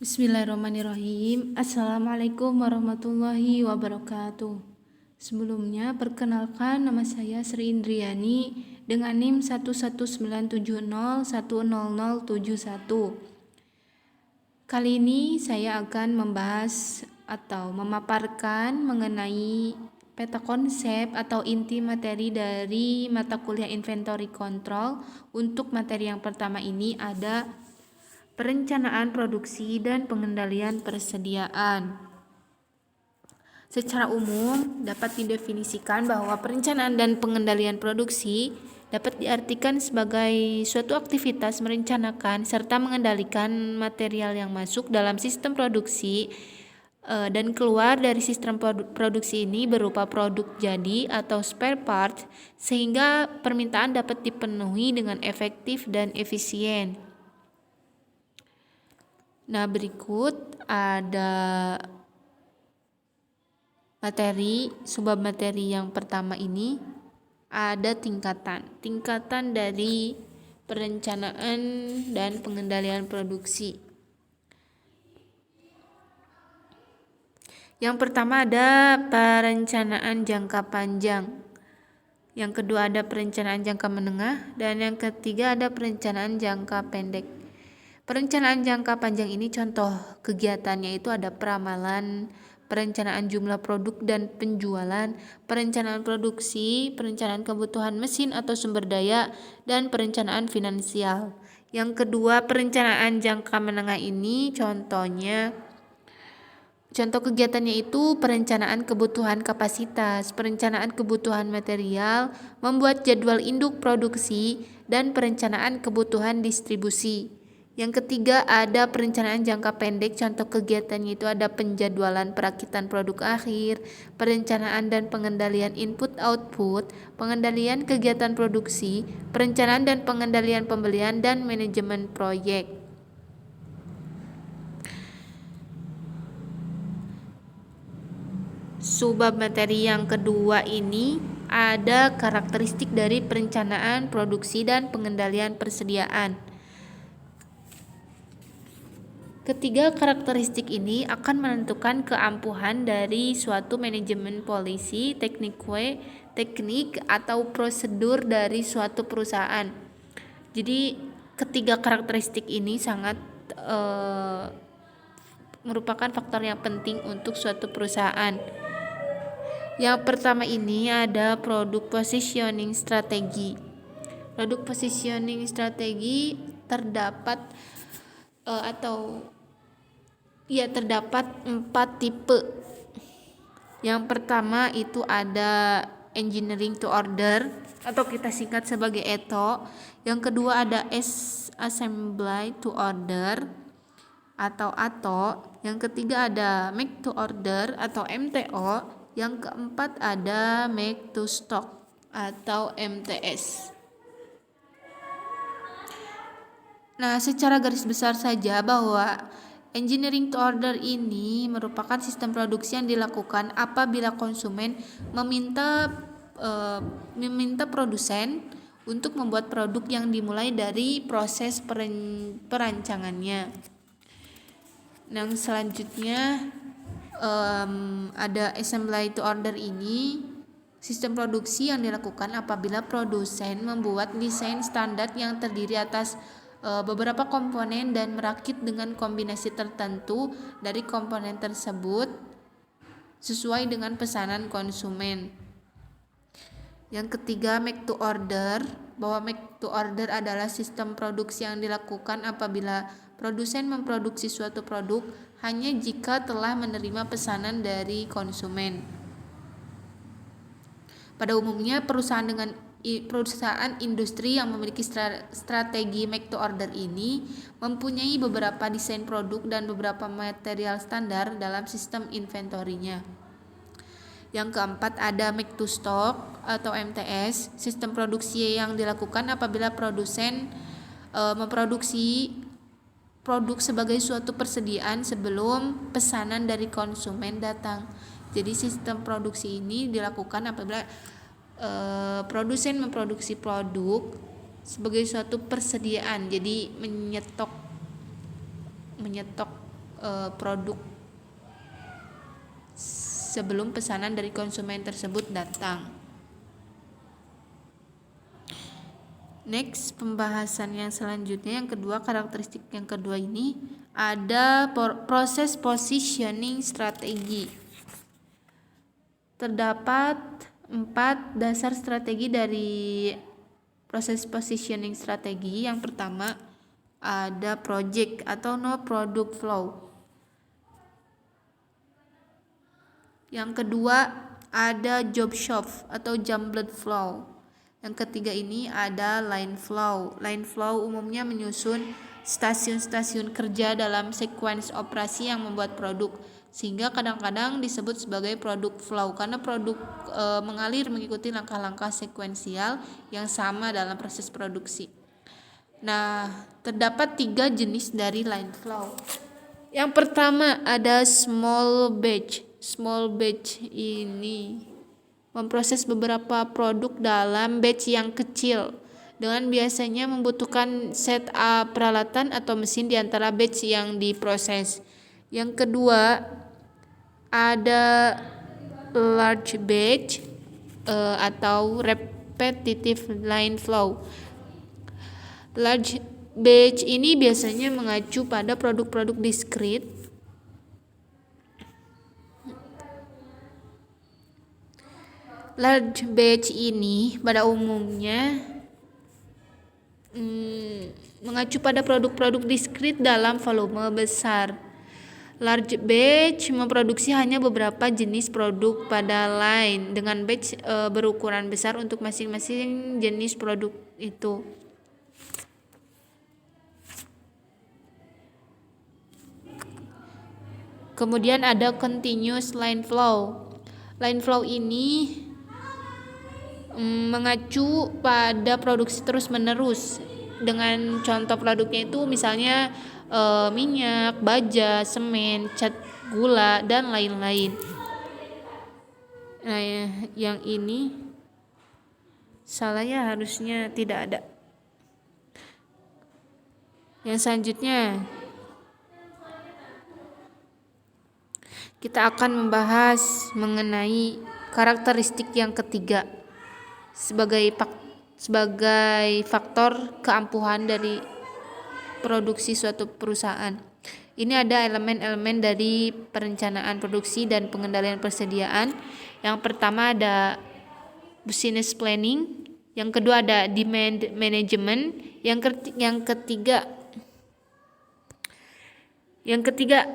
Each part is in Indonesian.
Bismillahirrahmanirrahim. Assalamualaikum warahmatullahi wabarakatuh. Sebelumnya, perkenalkan nama saya Sri Indriani dengan NIM 11970100071. Kali ini saya akan membahas atau memaparkan mengenai peta konsep atau inti materi dari mata kuliah Inventory Control. Untuk materi yang pertama ini ada perencanaan produksi dan pengendalian persediaan. Secara umum, dapat didefinisikan bahwa perencanaan dan pengendalian produksi dapat diartikan sebagai suatu aktivitas merencanakan serta mengendalikan material yang masuk dalam sistem produksi dan keluar dari sistem produksi ini berupa produk jadi atau spare part, sehingga permintaan dapat dipenuhi dengan efektif dan efisien. Nah, berikut ada subbab materi yang pertama ini ada tingkatan dari perencanaan dan pengendalian produksi. Yang pertama ada perencanaan jangka panjang, yang kedua ada perencanaan jangka menengah, dan yang ketiga ada perencanaan jangka pendek. Perencanaan jangka panjang ini contoh kegiatannya itu ada peramalan, perencanaan jumlah produk dan penjualan, perencanaan produksi, perencanaan kebutuhan mesin atau sumber daya, dan perencanaan finansial. Yang kedua, perencanaan jangka menengah ini contoh kegiatannya itu perencanaan kebutuhan kapasitas, perencanaan kebutuhan material, membuat jadwal induk produksi, dan perencanaan kebutuhan distribusi. Yang ketiga ada perencanaan jangka pendek, contoh kegiatannya itu ada penjadwalan perakitan produk akhir, perencanaan dan pengendalian input-output, pengendalian kegiatan produksi, perencanaan dan pengendalian pembelian, dan manajemen proyek. Subbab materi yang kedua ini ada karakteristik dari perencanaan produksi dan pengendalian persediaan. Ketiga karakteristik ini akan menentukan keampuhan dari suatu manajemen polisi, teknik atau prosedur dari suatu perusahaan. Jadi ketiga karakteristik ini sangat merupakan faktor yang penting untuk suatu perusahaan. Yang pertama ini ada produk positioning strategi. Produk positioning strategi terdapat terdapat 4 tipe. Yang pertama itu ada engineering to order atau kita singkat sebagai ETO. Yang kedua ada assembly to order atau ATO. Yang ketiga ada make to order atau MTO. Yang keempat ada make to stock atau MTS. Nah, secara garis besar saja bahwa engineering to order ini merupakan sistem produksi yang dilakukan apabila konsumen meminta produsen untuk membuat produk yang dimulai dari proses perancangannya. Yang selanjutnya ada assembly to order ini sistem produksi yang dilakukan apabila produsen membuat desain standar yang terdiri atas beberapa komponen dan merakit dengan kombinasi tertentu dari komponen tersebut sesuai dengan pesanan konsumen. Yang ketiga make to order, bahwa make to order adalah sistem produksi yang dilakukan apabila produsen memproduksi suatu produk hanya jika telah menerima pesanan dari konsumen. Pada umumnya perusahaan industri yang memiliki strategi make to order ini mempunyai beberapa desain produk dan beberapa material standar dalam sistem inventory-nya. Yang keempat ada make to stock atau MTS, sistem produksi yang dilakukan apabila produsen memproduksi produk sebagai suatu persediaan sebelum pesanan dari konsumen datang. Jadi sistem produksi ini dilakukan apabila produsen memproduksi produk sebagai suatu persediaan, jadi menyetok produk sebelum pesanan dari konsumen tersebut datang. Next, pembahasan yang selanjutnya yang kedua, karakteristik yang kedua ini ada proses positioning strategi. Terdapat 4 dasar strategi dari proses positioning strategi. Yang pertama ada project atau no product flow. Yang kedua ada job shop atau jumbled flow. Yang ketiga ini ada line flow. Line flow umumnya menyusun stasiun-stasiun kerja dalam sequence operasi yang membuat produk, sehingga kadang-kadang disebut sebagai product flow karena produk mengalir mengikuti langkah-langkah sekuensial yang sama dalam proses produksi. Nah, terdapat 3 jenis dari line flow. Yang pertama ada small batch. Small batch ini memproses beberapa produk dalam batch yang kecil dengan biasanya membutuhkan setup peralatan atau mesin di antara batch yang diproses. Yang kedua ada large batch atau repetitive line flow. Large batch ini biasanya mengacu pada produk-produk diskrit. Large batch ini pada umumnya mengacu pada produk-produk diskrit dalam volume besar. Large batch memproduksi hanya beberapa jenis produk pada line dengan batch berukuran besar untuk masing-masing jenis produk itu. Kemudian ada continuous line flow. Line flow ini mengacu pada produksi terus-menerus. Dengan contoh produknya itu misalnya minyak, baja, semen, cat gula, dan lain-lain. Nah, yang ini salahnya harusnya tidak ada. Yang selanjutnya kita akan membahas mengenai karakteristik yang ketiga sebagai faktor keampuhan dari produksi suatu perusahaan. Ini ada elemen-elemen dari perencanaan produksi dan pengendalian persediaan. Yang pertama ada business planning, yang kedua ada demand management, yang ketiga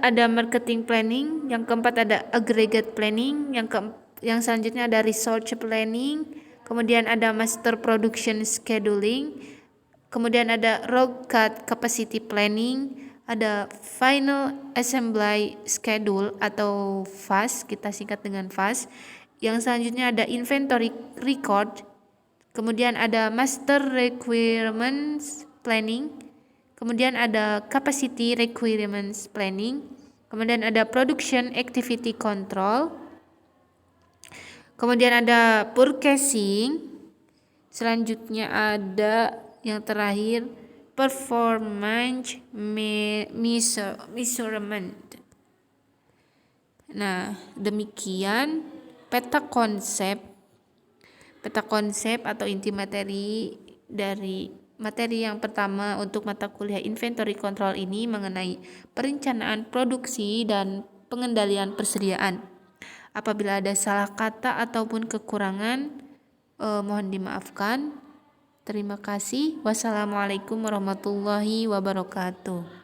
ada marketing planning, yang keempat ada aggregate planning, yang selanjutnya ada research planning, kemudian ada master production scheduling, kemudian ada raw cut capacity planning, ada final assembly schedule atau FAS, kita singkat dengan FAS. Yang selanjutnya ada inventory record, kemudian ada master requirements planning, kemudian ada capacity requirements planning, kemudian ada production activity control, kemudian ada purchasing, selanjutnya ada yang terakhir performance measurement. Nah, demikian peta konsep atau inti materi dari materi yang pertama untuk mata kuliah inventory control ini mengenai perencanaan produksi dan pengendalian persediaan. Apabila ada salah kata ataupun kekurangan, mohon dimaafkan. Terima kasih. Wassalamualaikum warahmatullahi wabarakatuh.